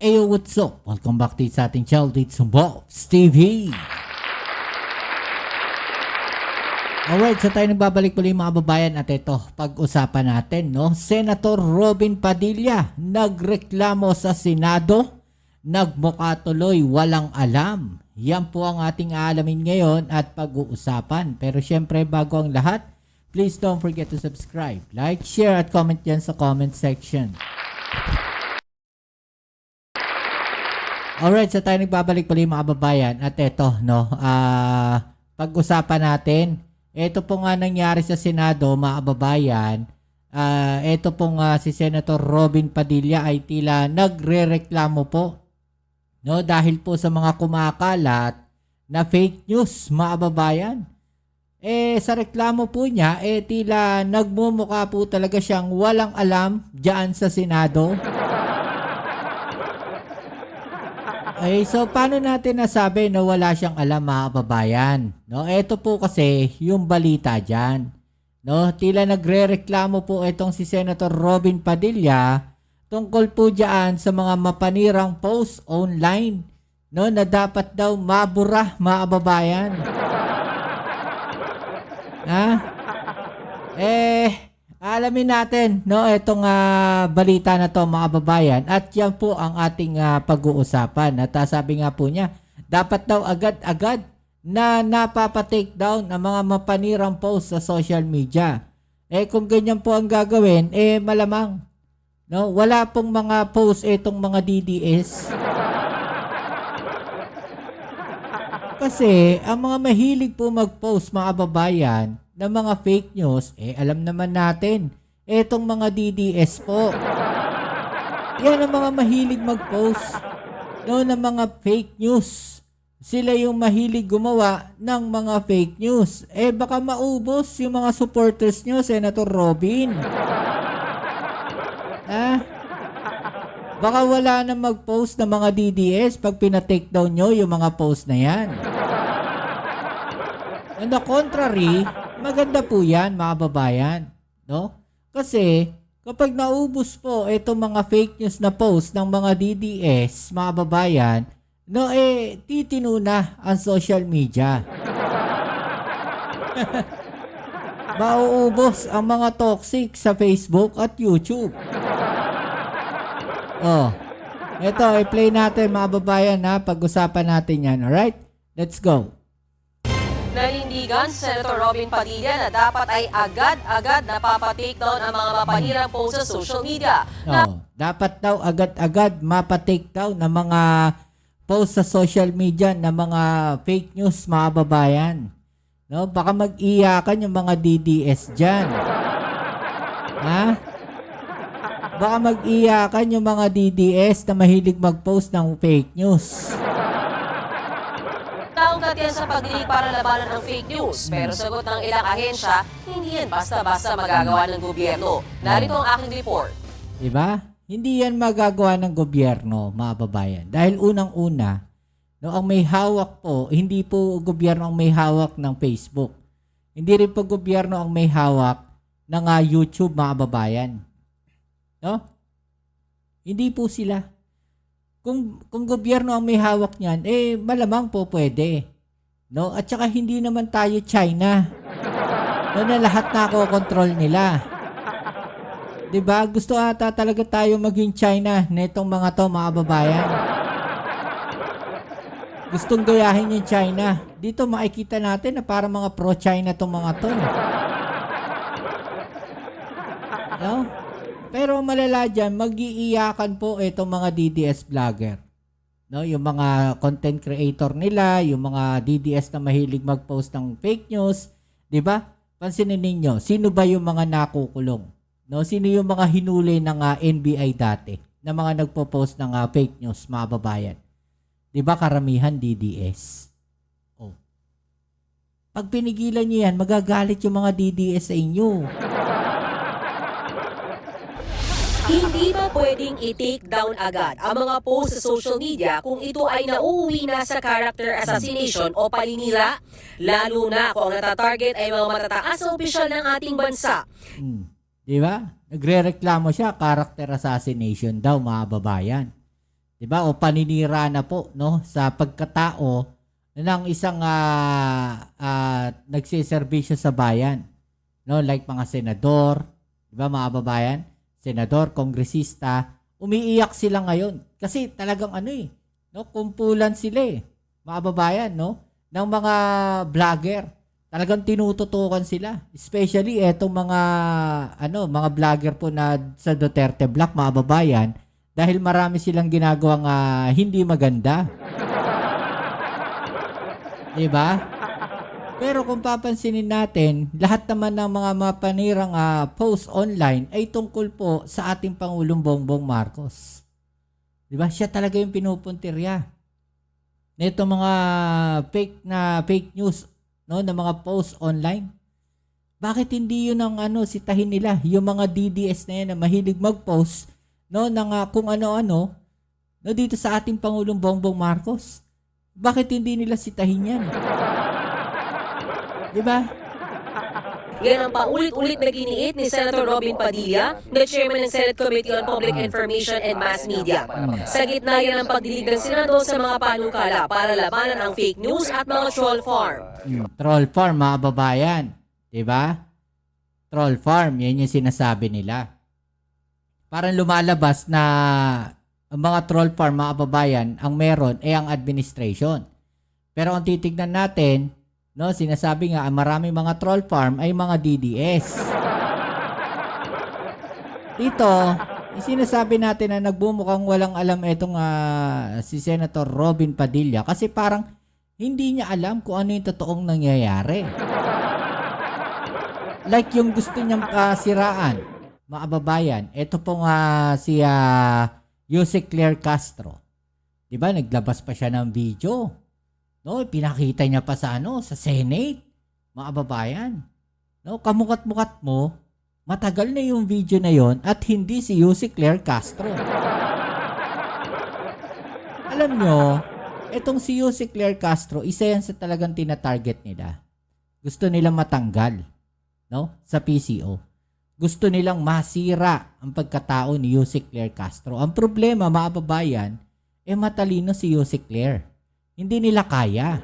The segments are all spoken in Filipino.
Ayo, what's up? Welcome back to sa ating channel dito sa Bob's TV. Alright, so tayo nagbabalik muli mga babayan at ito, pag-usapan natin, no? Senator Robin Padilla, nagreklamo sa Senado, nagmukha tuloy walang alam. Yan po ang ating aalamin ngayon at pag-uusapan. Pero syempre, bago ang lahat, please don't forget to subscribe, like, share at comment yan sa comment section. Alright, so tayo nagbabalik pala mga babayan at eto, no, pag-usapan natin, ito po nga nangyari sa Senado mga babayan, ito po nga si Senator Robin Padilla ay tila nagre-reklamo po, no, dahil po sa mga kumakalat na fake news mga babayan. Sa reklamo po niya, tila nagmumukha po talaga siyang walang alam dyan sa Senado. So paano natin nasabi na wala siyang alam mga kababayan? No, ito po kasi yung balita diyan. No, tila nagrereklamo po itong si Senator Robin Padilla tungkol po diyan sa mga mapanirang post online, no, na dapat daw mabura mga kababayan. Alamin natin, no, itong balita na to mga babayan at yan po ang ating pag-uusapan. At sabi nga po niya, dapat daw agad-agad na napapatake down ang mga mapanirang post sa social media. Kung ganyan po ang gagawin, malamang, no, wala pong mga post itong mga DDS. Kasi ang mga mahilig po mag-post mga babayan ng mga fake news, alam naman natin, etong mga DDS po. Yan ang mga mahilig mag-post, no, ng mga fake news. Sila yung mahilig gumawa ng mga fake news. Baka maubos yung mga supporters nyo, Senator Robin. Baka wala na mag-post ng mga DDS pag pinatake down nyo yung mga post na yan. On the contrary, maganda po yan mga babayan, no? Kasi kapag naubos po itong mga fake news na post ng mga DDS, mga babayan, no, titino na ang social media. Mauubos ang mga toxic sa Facebook at YouTube. Ito, i-play natin mga babayan na pag-usapan natin yan, alright? Let's go. Nanindigan si Senator Robin Padilla na dapat ay agad-agad napapatake down ang mga mapanirang post sa social media. Dapat daw agad-agad mapatake down ng mga post sa social media na mga fake news mga babayan. No, baka mag-iyakan yung mga DDS dyan. Baka mag-iyakan yung mga DDS na mahilig mag-post ng fake news. Naungkat yan sa pagdinig para labanan ng fake news. Pero sagot ng ilang ahensya, hindi yan basta-basta magagawa ng gobyerno. Narito ang aking report. Diba? Hindi yan magagawa ng gobyerno, mga babayan. Dahil unang-una, no, ang may hawak po, hindi po gobyerno ang may hawak ng Facebook. Hindi rin po gobyerno ang may hawak ng YouTube, mga babayan. No? Hindi po sila. Kung gobyerno ang may hawak niyan, malamang po pwede. No? At saka hindi naman tayo China. No, na lahat nakokontrol nila. 'Di ba? Gusto ata talaga tayo maging China nitong mga to, mga babayan. Gustong gayahin yung China. Dito makikita natin na para mga pro-China tong mga to. No? Pero malala dyan, mag-iiyakan po itong mga DDS vlogger. No, yung mga content creator nila, yung mga DDS na mahilig mag-post ng fake news, 'di ba? Pansinin ninyo, sino ba yung mga nakukulong? No, sino yung mga hinuli ng NBI dati na mga nagpo-post ng fake news, mga babayan? 'Di ba karamihan DDS? Pag pinigilan niyo yan, magagalit yung mga DDS sa inyo. Hindi ba pwedeng i-take down agad ang mga post sa social media kung ito ay nauuwi na sa character assassination o paninira? Lalo na kung ang natatarget ay mga matataas na opisyal ng ating bansa. Di ba? Nagre-reklamo siya, character assassination daw mga babayan. Di 'Di ba? O paninira na po, no, sa pagkatao ng isang nagsiservisyo sa bayan. No, like mga senador, 'di ba, mga kababayan? Senador, kongresista, umiiyak sila ngayon kasi talagang no, kumpulan sila mga kababayan, no, ng mga vlogger. Talagang tinututukan sila, especially etong mga vlogger po na sa Duterte Block, mga kababayan, dahil marami silang ginagawang hindi maganda. 'Di ba? Pero kung papansinin natin, lahat naman ng mga mapanirang post online ay tungkol po sa ating Pangulong Bongbong Marcos. 'Di ba? Siya talaga yung pinupuntirya nito mga fake news, no, na mga post online. Bakit hindi yun ang sitahin nila, yung mga DDS na yan na mahilig mag-post, no, ng kung ano-ano, no, dito sa ating Pangulong Bongbong Marcos? Bakit hindi nila sitahin yan? 'Di ba? Yan ang paulit-ulit na giniit ni Senator Robin Padilla, na chairman ng Senate Committee on Public Information and Mass Media. Sa gitna yan ng pagdilig ng Senado sa mga panukala para labanan ang fake news at mga troll farm. Troll farm, mga babayan. 'Di ba? Troll farm, yan yung sinasabi nila. Parang lumalabas na ang mga troll farm, mga babayan, ang meron ay ang administration. Pero kung titignan natin, no, sinasabi nga, marami mga troll farm ay mga DDS. Dito, sinasabi natin na nagbumukhang walang alam itong si Senator Robin Padilla kasi parang hindi niya alam kung ano yung totoong nangyayari. Like yung gusto niyang siraan, mga kababayan, ito pong si Yusek Claire Castro. Diba, naglabas pa siya ng video. No, pinakita niya pa sa sa Senate, mga kababayan. No, kamukat-mukat mo, matagal na yung video na yon at hindi si Yusek Claire Castro. Alam nyo, etong si Yusek Claire Castro, isa yan sa talagang tina-target nila. Gusto nilang matanggal, no, sa PCO. Gusto nilang masira ang pagkatao ni Yusek Claire Castro. Ang problema, mga kababayan, matalino si Yusek Claire. Hindi nila kaya.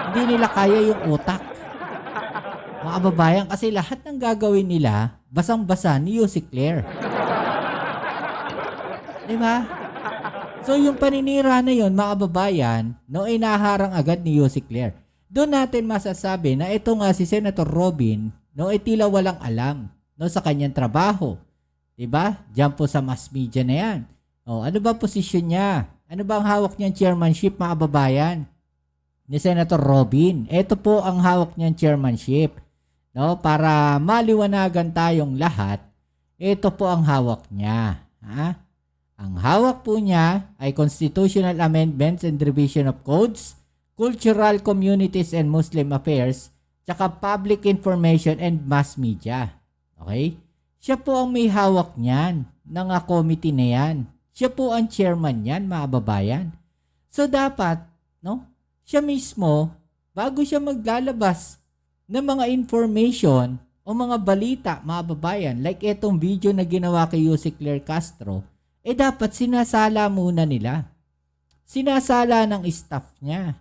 Hindi nila kaya yung utak. Mga kababayan, kasi lahat ng gagawin nila, basang-basa ni Yusek Claire. Diba? So yung paninira na yun, mga kababayan, no, inaharang agad ni Yusek Claire. Doon natin masasabi na ito nga si Senator Robin, no, tila walang alam, no, sa kanyang trabaho. Diba? Diyan po sa mass media na yan. O, ano ba posisyon niya? Ano ba ang hawak niyang chairmanship, mga kababayan? Ni Senator Robin. Ito po ang hawak niyang chairmanship. No, para maliwanagan tayong lahat, ito po ang hawak niya. Ang hawak po niya ay Constitutional Amendments and Revision of Codes, Cultural Communities and Muslim Affairs, tsaka Public Information and Mass Media. Okay? Siya po ang may hawak niyan, ng committee na yan. Siya po ang chairman niyan, mga babayan. So dapat, no, siya mismo, bago siya maglalabas ng mga information o mga balita, mga babayan, like etong video na ginawa kay Yusek Claire Castro, dapat sinasala muna nila. Sinasala ng staff niya.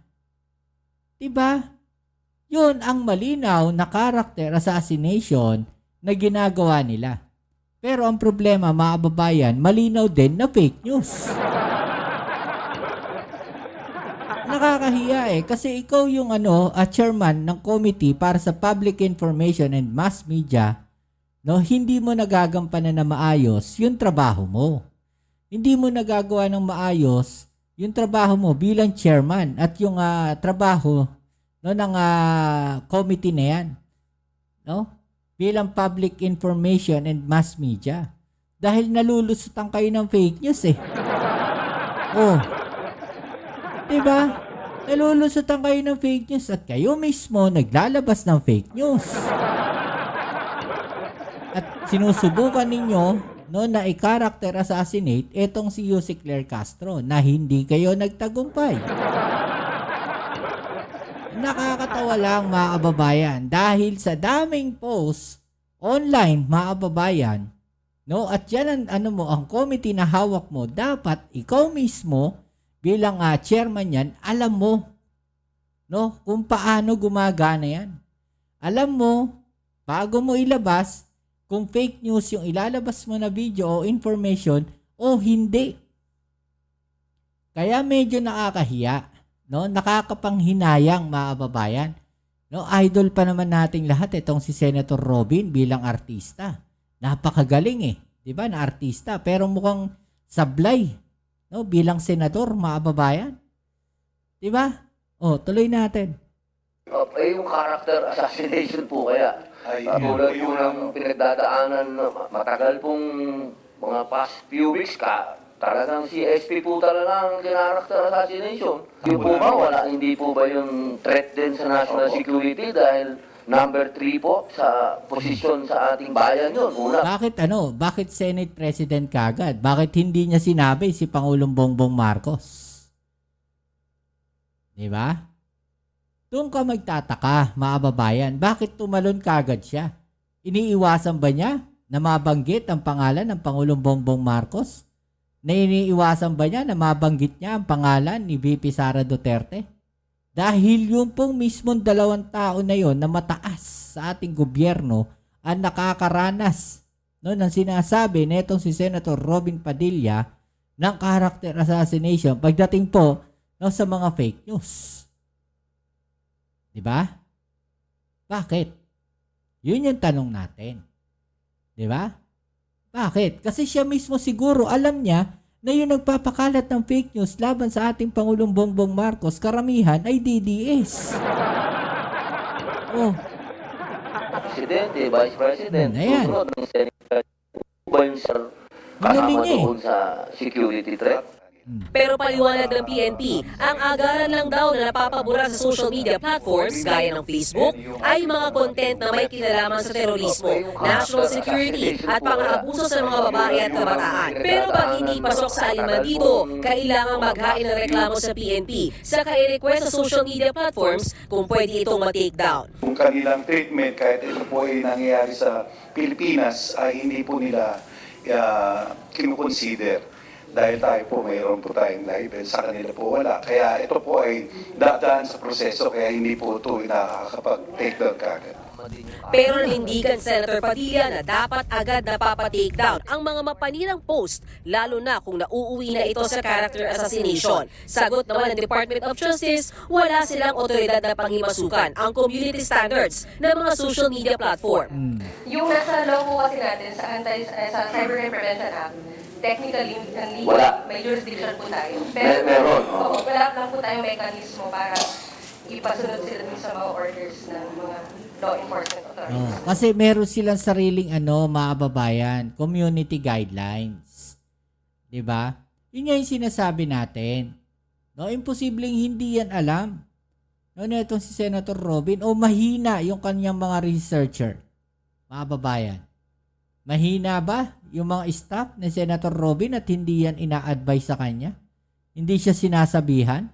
Diba? Yun ang malinaw na character assassination na ginagawa nila. Pero ang problema, mga kababayan, malinaw din na fake news. Nakakahiya kasi ikaw yung chairman ng committee para sa Public Information and Mass Media, no, hindi mo nagagampanan na maayos yung trabaho mo. Hindi mo nagagawa ng maayos yung trabaho mo bilang chairman at yung trabaho, no, ng committee na yan, no? Bilang Public Information and Mass Media. Dahil nalulusutan kayo ng fake news Oh. Diba? Nalulusutan kayo ng fake news at kayo mismo naglalabas ng fake news. At sinusubukan ninyo, no, na i-character assassinate etong si Yusek Claire Castro na hindi kayo nagtagumpay. Nakakatawa lang, mga kababayan, dahil sa daming posts online, mga kababayan, No? At yan ang committee na hawak mo, dapat ikaw mismo bilang chairman yan, alam mo, no, kung paano gumagana yan. Alam mo, bago mo ilabas, kung fake news yung ilalabas mo na video o information o hindi. Kaya medyo nakakahiya, no? Nakakapanghinayang, mga kababayan. No, idol pa naman nating lahat itong si Senator Robin bilang artista. Napakagaling 'di ba, na artista, pero mukhang sablay, no, bilang senador, mga kababayan. 'Di ba? Tuloy natin. Yung character assassination po kaya. Tulad po ng pinagdadaanan, matagal pong mga past few weeks talagang si SP po talaga ang character assassination. Yung po ba, hindi po ba yung threat din sa national security dahil number 3 po sa posisyon sa ating bayan yun? Bakit Senate President kagad? Bakit hindi niya sinabi si Pangulong Bongbong Marcos? 'Di ba? Doon ka magtataka, mga kababayan. Bakit tumalon kagad siya? Iniiwasan ba niya na mabanggit ang pangalan ng Pangulong Bongbong Marcos? Na iniiwasan ba niya na mabanggit niya ang pangalan ni VP Sara Duterte? Dahil yung pong mismong dalawang tao na yon na mataas sa ating gobyerno ang nakakaranas, no, ng sinasabi netong si Senator Robin Padilla ng character assassination pagdating po, no, sa mga fake news. Diba? Bakit? Yun yung tanong natin. Diba? Bakit? Kasi siya mismo siguro alam niya na yung nagpapakalat ng fake news laban sa ating Pangulong Bongbong Marcos, karamihan ay DDS. Presidente, Vice President, Ayan. susunod ng Senator, ba yung kasama doon sa security threat? Pero paliwanag ng PNP, ang agaran lang daw na napapabura sa social media platforms gaya ng Facebook ay mga content na may kinalaman sa terorismo, national security at pang-aabuso sa mga babae at kabataan. Pero pag hindi pasok sa alinman dito, kailangang maghain ng reklamo sa PNP sa i-request sa social media platforms kung pwede itong ma-take down. Kung kanilang treatment, kahit ito po ay nangyayari sa Pilipinas, ay hindi po nila kinukonsider. Dahil tayo po mayroon po tayong libel, sa kanila po wala. Kaya ito po ay dadaan sa proseso, kaya hindi po ito nakakapag-take down kagad. Pero nanindigan Senator Padilla na dapat agad napapa-take down ang mga mapanirang post, lalo na kung nauuwi na ito sa character assassination. Sagot naman ng Department of Justice, wala silang otoridad na panghimasukan ang community standards ng mga social media platform. Yung nasa law po kasi natin sa Cybercrime Prevention Act, technically, may jurisdiction po tayo. Pero Meron. wala lang po tayong mekanismo para ipasunod sila dun sa mga orders ng mga law enforcement authorities. Kasi meron silang sariling mga kababayan, community guidelines. 'Di ba? Yun nga yung sinasabi natin. No, imposibleng hindi yan alam. No, itong si Senator Robin o mahina yung kanyang mga researcher. Mga kababayan. Mahina ba yung mga staff ni Senator Robin at hindi yan ina-advise sa kanya? Hindi siya sinasabihan?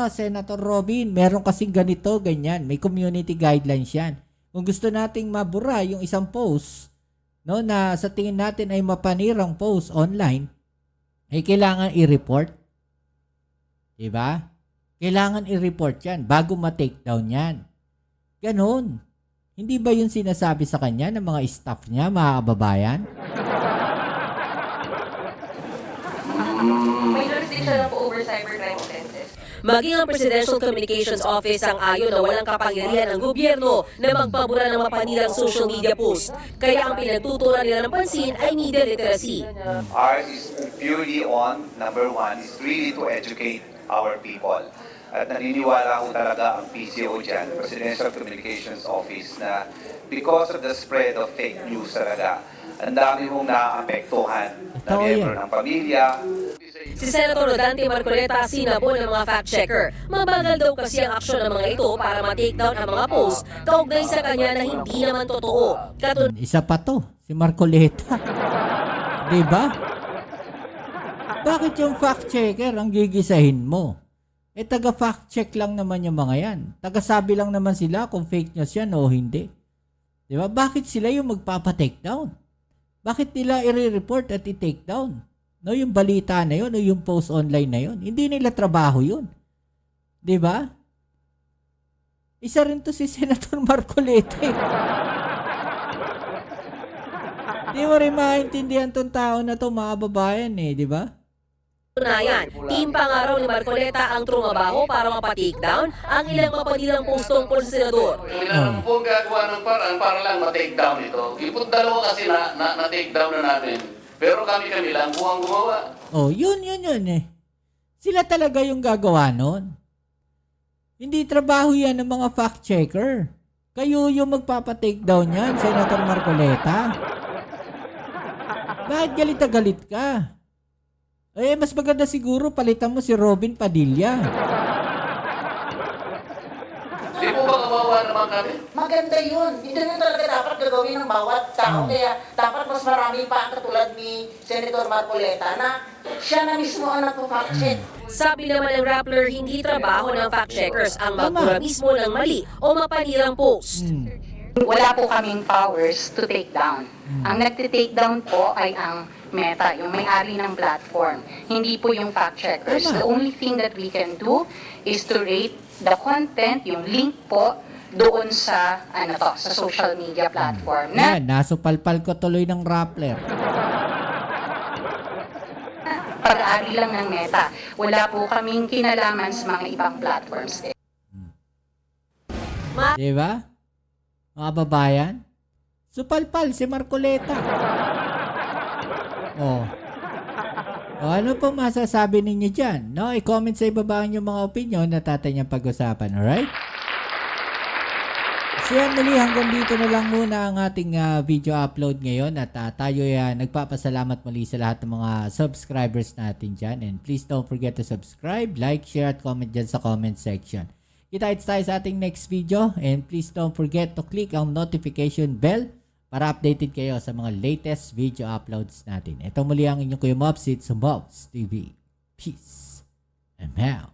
Senator Robin, meron kasing ganito, ganyan. May community guidelines yan. Kung gusto nating mabura yung isang post, no, na sa tingin natin ay mapanirang post online, ay kailangan i-report. Diba? Kailangan i-report yan bago ma-take down yan. Ganon. Hindi ba yun sinasabi sa kanya ng mga staff niya, mga kababayan? May jurisdiction na po over cybercrime offenses. Maging ang Presidential Communications Office ang ayon na walang kapangyarihan ng gobyerno na magpabura ng mapanirang social media post. Kaya ang pinagtutunan nila ng pansin ay media literacy. Ours is purely on, number one, is really to educate our people. At naniniwala ko talaga ang PCO dyan, Presidential Communications Office, na because of the spread of fake news talaga, ang dami mong naaapektuhan na miyembro ng pamilya. Si Senator Rodante Marcoleta sinabo ng mga fact-checker. Mabagal daw kasi ang aksyon ng mga ito para ma-take down ang mga post kaugnay sa kanya na hindi naman totoo. Isa pa to, si Marcoleta. Diba? Bakit yung fact-checker ang gigisahin mo? Taga-fact check lang naman yung mga yan. Taga-sabi lang naman sila kung fake news yan o hindi. Diba? Bakit sila yung magpapa-take down? Bakit nila i-report at i-take down? No, yung balita na yun, o yung post online na yun. Hindi nila trabaho yun. 'Di ba? Isa rin to si Senator Marcoleta. Di mo rin maintindihan tong tao na to, mga babayan di ba? Tunayan, team pangaraw ni Marcoleta ang trumabaho para mapa-take down ang ilang mapanilang post tungkol sa senador. Kailangan po gagawa ng paraan para lang ma-take down ito. Ipot dalawa kasi na-take down na natin. Pero kami lang po ang gumawa. Yun Sila talaga yung gagawa nun. Hindi trabaho yan ng mga fact-checker. Kayo yung magpapa-take down yan, Senator Marcoleta. Bakit galit na galit ka? Mas maganda siguro palitan mo si Robin Padilla. Di po ba kawawa naman kami? Maganda yun. Ito na talaga dapat gagawin ng bawat tao. Kaya dapat mas marami pa ang katulad ni Senator Marcoleta na siya na mismo ang nagpo-fact-check. Sabi naman ng Rappler, hindi trabaho ng fact-checkers ang magmura mismo ng mali o mapanirang post. Wala po kaming powers to take down. Ang nagte-take down po ay ang Meta, yung may-ari ng platform. Hindi po yung fact-checkers. The only thing that we can do is to rate the content, yung link po, doon sa sa social media platform. Yan, nasupalpal ko tuloy ng Rappler. Pag-aari lang ng Meta. Wala po kaming kinalaman sa mga ibang platforms. Di ba? Mga babayan, supalpal si Marcoleta. Ano po masasabi ninyo dyan? No, i-comment sa ibaba yung mga opinion na tatay niyang pag-usapan, alright? So yan muli, hanggang dito na lang muna ang ating video upload ngayon at tayo nagpapasalamat muli sa lahat ng mga subscribers natin dyan, and please don't forget to subscribe, like, share at comment dyan sa comment section. Kita-kits tayo sa ating next video, and please don't forget to click ang notification bell para updated kayo sa mga latest video uploads natin. Ito muli ang inyong Kuya Mobs, it's Mobs TV. Peace and out.